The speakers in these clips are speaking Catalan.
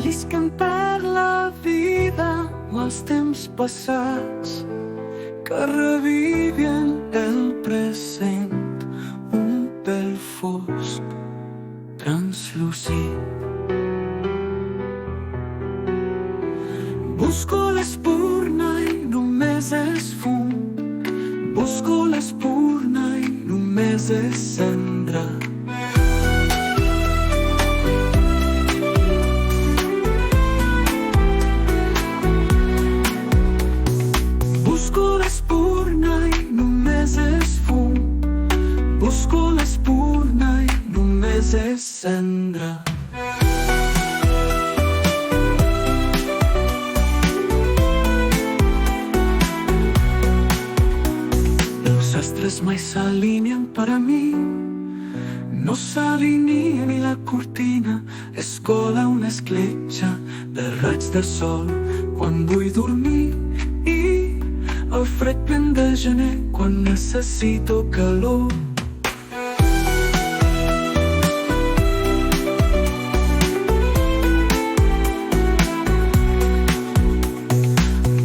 llisquen per la vida els temps passats que revivien el present, un pèl fosc, translúcid. Busco l'espurna i només és fum. Busco l'espurna i només és cendra. Busco l'espurna i només és fum. Busco l'espurna i només és cendra. Els astres mai s'alineen per a mi, no s'alinea ni la cortina, escola una escletxa de raigs de sol quan vull dormir i el fred vent de gener quan necessito calor.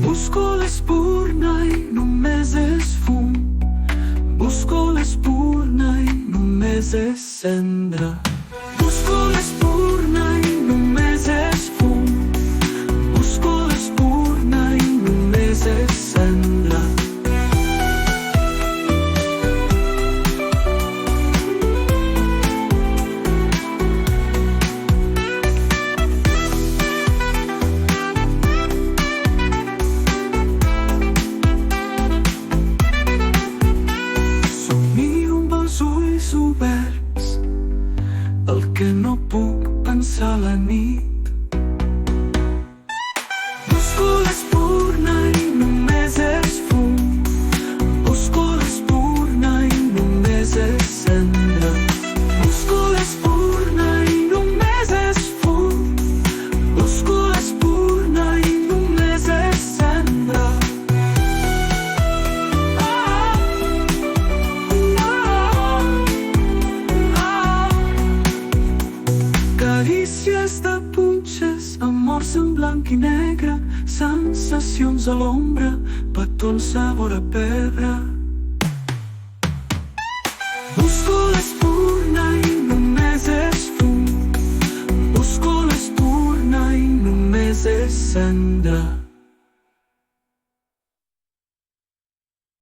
Busco l'espurna i només és fum. Busco l'espurna i només és cendra. Busco l'espurna i només és fum. Busco l'espurna i només és cendra. Ulls oberts, el que no puc pensar a la nit. Busco l'espurna i només és fum. Busco l'espurna i només és cendra. Busco l'espurna i només és fum. Busco l'espurna i només és cendra. Carícies de punxes, amors en blanc i negre, sensacions a l'ombra, petons sabor a pebre. Busco l'espurna i només és fum. Busco l'espurna i només és cendra.